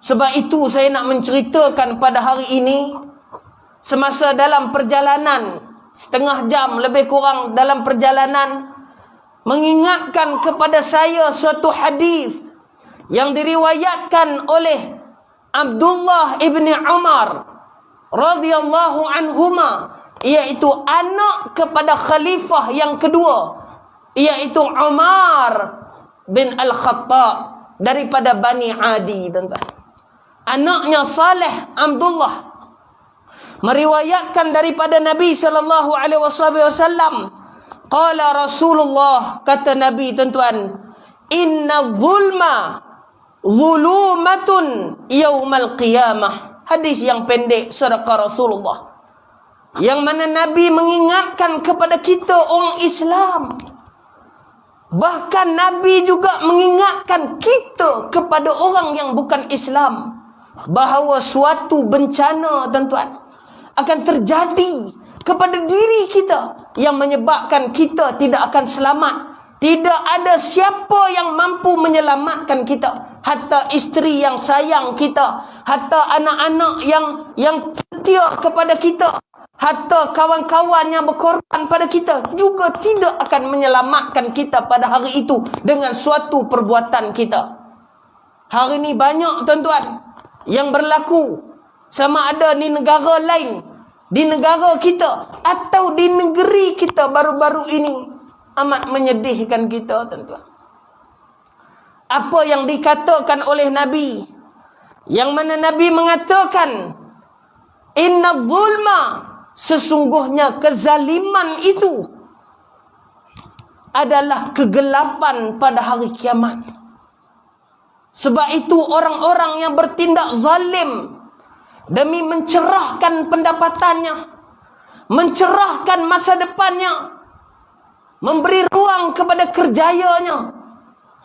Sebab itu saya nak menceritakan pada hari ini, semasa dalam perjalanan, setengah jam lebih kurang dalam perjalanan, mengingatkan kepada saya suatu hadis yang diriwayatkan oleh Abdullah ibni Umar radhiyallahu anhuma, iaitu anak kepada khalifah yang kedua, iaitu Umar bin Al-Khattab daripada Bani Adi, tuan-tuan. Anaknya Saleh Abdullah meriwayatkan daripada Nabi sallallahu alaihi wasallam, qala Rasulullah, kata Nabi, tuan-tuan, inna zulma zulumatun yaumal qiyamah. Hadis yang pendek sedekah Rasulullah, yang mana Nabi mengingatkan kepada kita orang Islam. Bahkan Nabi juga mengingatkan kita kepada orang yang bukan Islam, bahawa suatu bencana, tuan-tuan, akan terjadi kepada diri kita yang menyebabkan kita tidak akan selamat. Tidak ada siapa yang mampu menyelamatkan kita. Hatta isteri yang sayang kita, hatta anak-anak yang setia kepada kita, hatta kawan-kawan yang berkorban pada kita juga tidak akan menyelamatkan kita pada hari itu dengan suatu perbuatan kita. Hari ini banyak, tuan-tuan, yang berlaku, sama ada di negara lain, di negara kita atau di negeri kita baru-baru ini, amat menyedihkan kita, tuan-tuan. Apa yang dikatakan oleh Nabi, yang mana Nabi mengatakan, inna zulma, sesungguhnya kezaliman itu adalah kegelapan pada hari kiamat. Sebab itu orang-orang yang bertindak zalim demi mencerahkan pendapatannya, mencerahkan masa depannya, memberi ruang kepada kerjayanya,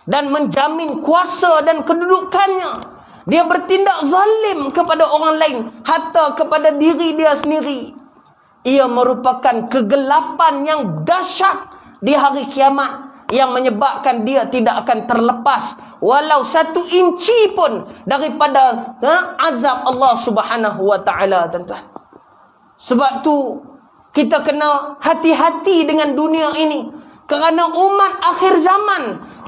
dan menjamin kuasa dan kedudukannya, dia bertindak zalim kepada orang lain, hatta kepada diri dia sendiri. Ia merupakan kegelapan yang dahsyat di hari kiamat, yang menyebabkan dia tidak akan terlepas walau 1 inci pun daripada azab Allah Subhanahu wa taala, tuan-tuan. Sebab tu kita kena hati-hati dengan dunia ini, kerana umat akhir zaman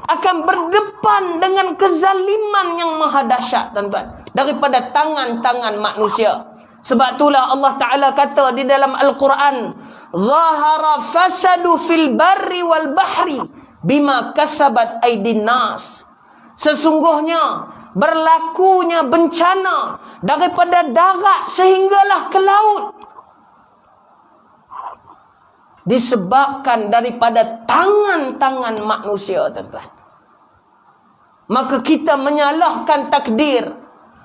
akan berdepan dengan kezaliman yang maha dahsyat, tuan-tuan, daripada tangan-tangan manusia. Sebab itulah Allah Ta'ala kata di dalam Al-Quran, zahara fasadu fil barri wal bahri bima kasabat aydin nas. Sesungguhnya berlakunya bencana daripada darat sehinggalah ke laut, disebabkan daripada tangan-tangan manusia, tuan-tuan. Maka kita menyalahkan takdir,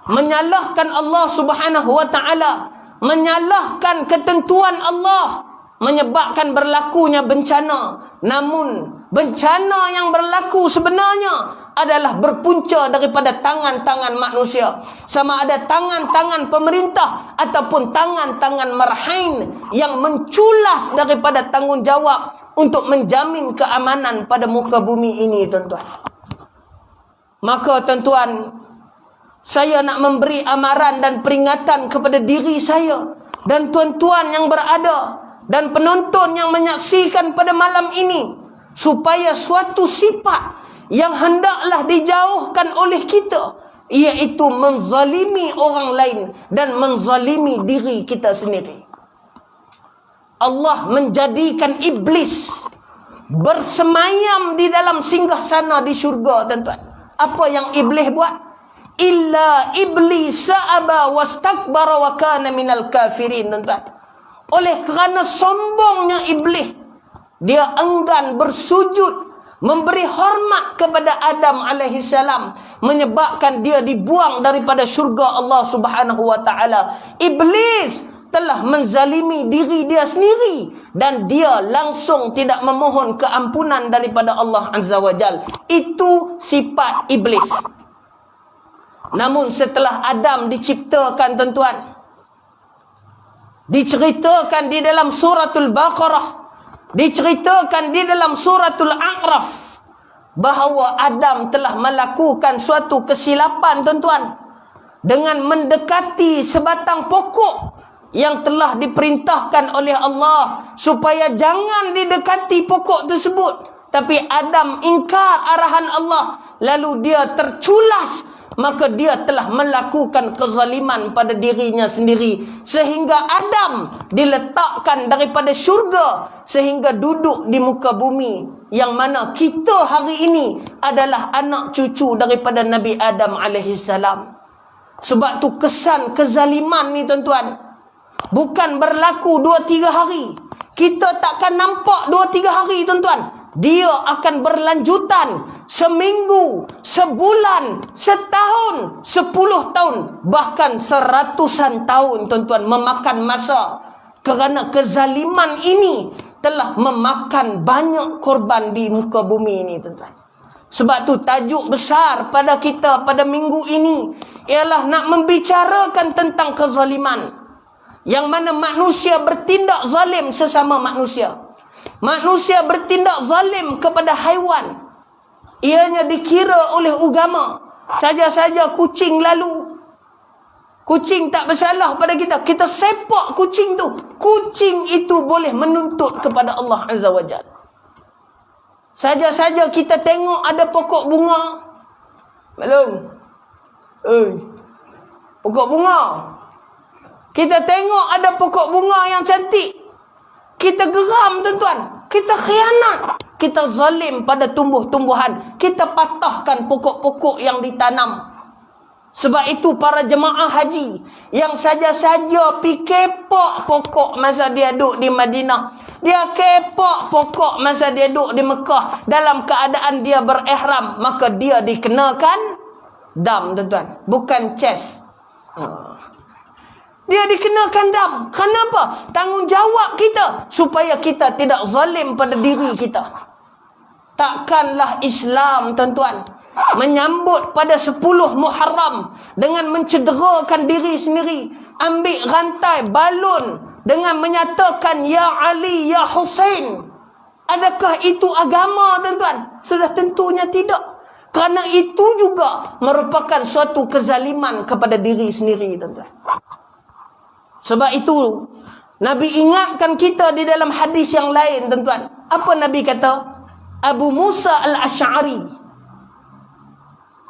menyalahkan Allah Subhanahu wa taala, menyalahkan ketentuan Allah, menyebabkan berlakunya bencana. Namun bencana yang berlaku sebenarnya adalah berpunca daripada tangan-tangan manusia, sama ada tangan-tangan pemerintah ataupun tangan-tangan marhain yang menculas daripada tanggungjawab untuk menjamin keamanan pada muka bumi ini, tuan-tuan. Maka, tuan-tuan, saya nak memberi amaran dan peringatan kepada diri saya dan tuan-tuan yang berada dan penonton yang menyaksikan pada malam ini, supaya suatu sifat yang hendaklah dijauhkan oleh kita, iaitu menzalimi orang lain dan menzalimi diri kita sendiri. Allah menjadikan iblis bersemayam di dalam singgahsana di syurga, tuan-tuan. Apa yang iblis buat? Illa iblis aba wastakbara wa kana minal kafirin, tuan-tuan. Oleh kerana sombongnya iblis, dia enggan bersujud, memberi hormat kepada Adam alaihi salam, menyebabkan dia dibuang daripada syurga Allah Subhanahu wa taala. Iblis telah menzalimi diri dia sendiri dan dia langsung tidak memohon keampunan daripada Allah Azza wa Jal. Itu sifat iblis. Namun setelah Adam diciptakan, tuan-tuan, diceritakan di dalam suratul Baqarah, diceritakan di dalam suratul A'raf, bahawa Adam telah melakukan suatu kesilapan, tuan-tuan. dengan mendekati sebatang pokok yang telah diperintahkan oleh Allah supaya jangan didekati pokok tersebut. Tapi Adam ingkar arahan Allah, lalu dia terculas, maka dia telah melakukan kezaliman pada dirinya sendiri, sehingga Adam diletakkan daripada syurga sehingga duduk di muka bumi, yang mana kita hari ini adalah anak cucu daripada Nabi Adam alaihissalam. Sebab tu kesan kezaliman ni tuan-tuan bukan berlaku 2-3 hari. Kita takkan nampak 2-3 hari tuan-tuan. Dia akan berlanjutan seminggu, sebulan, setahun, 10 tahun, bahkan 100-an tahun tuan-tuan, memakan masa. Kerana kezaliman ini telah memakan banyak korban di muka bumi ini tuan-tuan. Sebab tu tajuk besar pada kita pada minggu ini ialah nak membicarakan tentang kezaliman, yang mana manusia bertindak zalim sesama manusia. Manusia bertindak zalim kepada haiwan. Ianya dikira oleh agama saja-saja kucing lalu, kucing tak bersalah pada kita, kita sepak kucing tu, kucing itu boleh menuntut kepada Allah Azza wa Jalla. Saja-saja kita tengok ada pokok bunga, belum? Pokok bunga. Kita tengok ada pokok bunga yang cantik, kita geram tuan-tuan. Kita khianat, kita zalim pada tumbuh-tumbuhan, kita patahkan pokok-pokok yang ditanam. Sebab itu para jemaah haji yang saja-saja pi kepak pokok masa dia duduk di Madinah, dia kepak pokok masa dia duduk di Mekah dalam keadaan dia berihram, maka dia dikenakan dam tuan-tuan, bukan ces. Dia dikenakan dam. Kenapa? Tanggungjawab kita supaya kita tidak zalim pada diri kita. Takkanlah Islam tuan-tuan menyambut pada 10 Muharram dengan mencederakan diri sendiri, ambil rantai balun dengan menyatakan ya Ali, ya Husain. Adakah itu agama tuan-tuan? Sudah tentunya tidak. Kerana itu juga merupakan suatu kezaliman kepada diri sendiri tuan-tuan. Sebab itu Nabi ingatkan kita di dalam hadis yang lain tuan-tuan. Apa Nabi kata? Abu Musa al-Ash'ari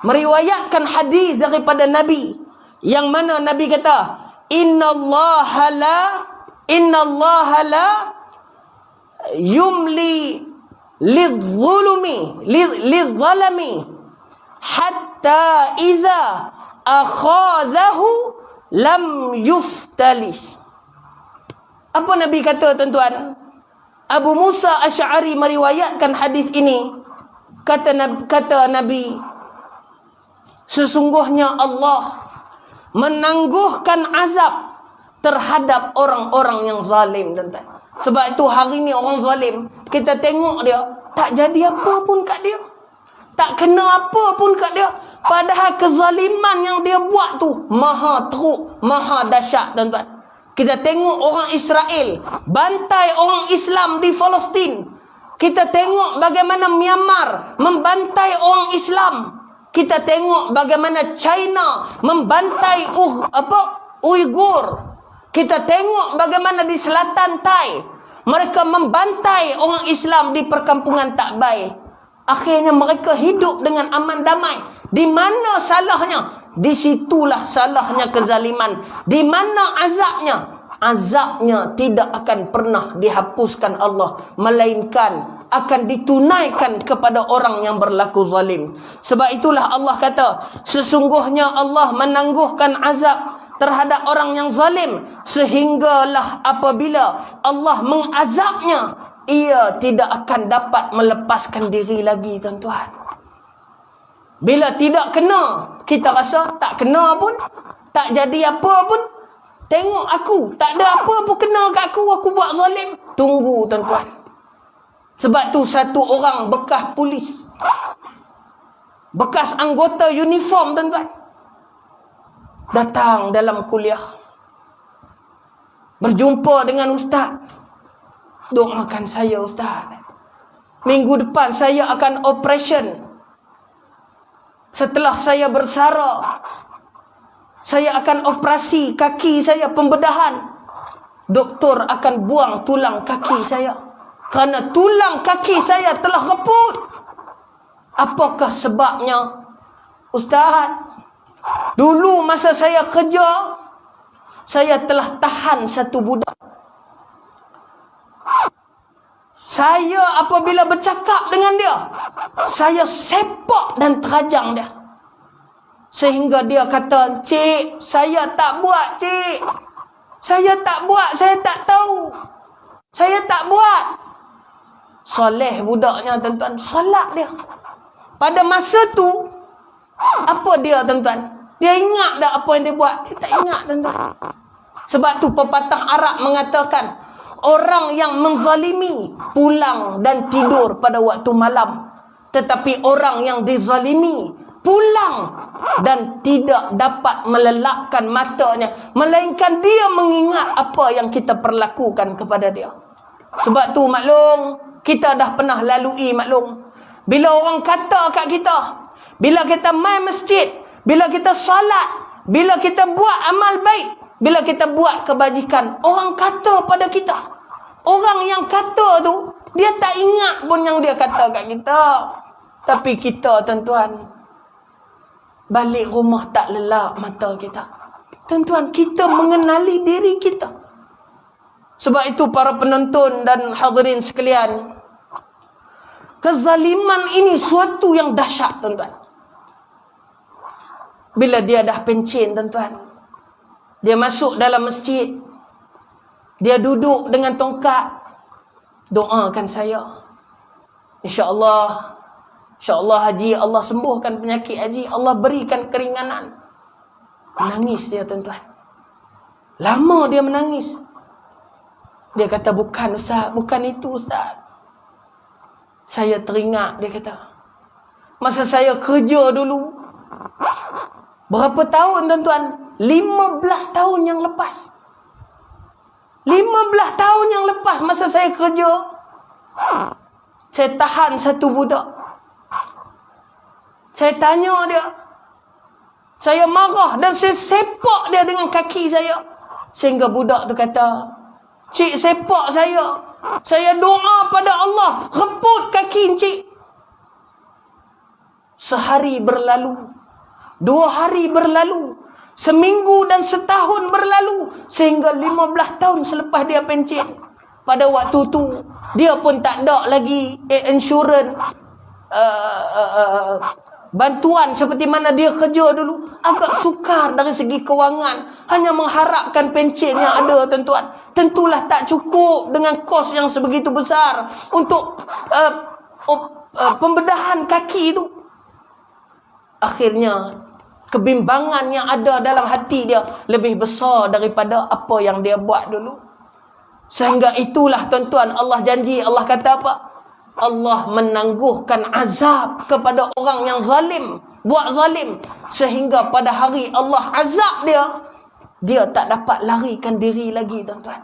meriwayatkan hadis daripada Nabi, yang mana Nabi kata, Inna Allah la yumli lidh-dhulami hatta idza akhadhahu lam yuftalis. Apa Nabi kata tuan-tuan? Abu Musa Asy'ari meriwayatkan hadis ini. Kata Nabi, sesungguhnya Allah menangguhkan azab terhadap orang-orang yang zalim tuan-tuan. Sebab itu hari ni orang zalim, kita tengok dia tak jadi apa pun kat dia, tak kena apa pun kat dia, padahal kezaliman yang dia buat tu maha teruk, maha dahsyat tuan-tuan. Kita tengok orang Israel bantai orang Islam di Palestin. Kita tengok bagaimana Myanmar membantai orang Islam. Kita tengok bagaimana China membantai Uyghur. Kita tengok bagaimana di selatan Thai mereka membantai orang Islam di perkampungan tak baik. Akhirnya mereka hidup dengan aman damai. Di mana salahnya? Di situlah salahnya kezaliman. Di mana azabnya? Azabnya tidak akan pernah dihapuskan Allah, melainkan akan ditunaikan kepada orang yang berlaku zalim. Sebab itulah Allah kata, sesungguhnya Allah menangguhkan azab terhadap orang yang zalim, sehinggalah apabila Allah mengazabnya, ia tidak akan dapat melepaskan diri lagi tuan-tuan. Bila tidak kena, kita rasa tak kena pun, tak jadi apa pun. Tengok aku, tak ada apa pun kena kat aku buat zalim. Tunggu tuan-tuan. Sebab tu satu orang bekas polis, bekas anggota uniform tuan-tuan, datang dalam kuliah, berjumpa dengan ustaz. Doakan saya ustaz, minggu depan saya akan operation. Setelah saya bersara, Saya akan operasi kaki saya, pembedahan. Doktor akan buang tulang kaki saya, kerana tulang kaki saya telah reput. Apakah sebabnya? Ustaz, dulu masa saya kerja, saya telah tahan satu budak. Saya apabila bercakap dengan dia, saya sepak dan terajang dia. Sehingga dia kata, "Cik, saya tak buat, cik. Saya tak buat, saya tak tahu. Saya tak buat." Soleh budaknya, tuan-tuan. Solat dia. Pada masa tu, apa dia, tuan-tuan? Dia ingat tak apa yang dia buat? Dia tak ingat, tuan-tuan. Sebab tu pepatah Arab mengatakan, orang yang menzalimi pulang dan tidur pada waktu malam. Tetapi orang yang dizalimi pulang dan tidak dapat melelapkan matanya, melainkan dia mengingat apa yang kita perlakukan kepada dia. Sebab tu maklum, kita dah pernah lalui maklum. Bila orang kata kat kita, bila kita main masjid, bila kita solat, bila kita buat amal baik, bila kita buat kebajikan, orang kata pada kita. Orang yang kata tu, dia tak ingat pun yang dia kata kat kita. Tapi kita, tuan-tuan, balik rumah tak lelap mata kita. Tuan-tuan, kita mengenali diri kita. Sebab itu para penonton dan hadirin sekalian, kezaliman ini suatu yang dahsyat, tuan-tuan. Bila dia dah pencen, tuan-tuan, dia masuk dalam masjid, dia duduk dengan tongkat, doakan saya. InsyaAllah, InsyaAllah Haji, Allah sembuhkan penyakit Haji, Allah berikan keringanan. Menangis dia, tuan-tuan. Lama dia menangis. Dia kata, "Bukan Ustaz, bukan itu Ustaz. Saya teringat," dia kata, "masa saya kerja dulu." Berapa tahun, tuan-tuan? 15 tahun yang lepas. 15 tahun yang lepas masa saya kerja, saya tahan satu budak. Saya tanya dia, saya marah dan saya sepak dia dengan kaki saya. Sehingga budak tu kata, "Cik sepak saya. Saya doa pada Allah, reput kaki cik." Sehari berlalu, 2 hari berlalu, seminggu dan setahun berlalu, sehingga 15 tahun selepas dia pencen. Pada waktu tu, dia pun tak ada lagi insurans, bantuan seperti mana dia kerja dulu. Agak sukar dari segi kewangan, hanya mengharapkan pencen yang ada, tuan-tuan. Tentulah tak cukup dengan kos yang sebegitu besar untuk pembedahan kaki itu. Akhirnya kebimbangan yang ada dalam hati dia lebih besar daripada apa yang dia buat dulu. Sehingga itulah, tuan-tuan, Allah janji, Allah kata apa? Allah menangguhkan azab kepada orang yang zalim, buat zalim, sehingga pada hari Allah azab dia, dia tak dapat larikan diri lagi, tuan-tuan.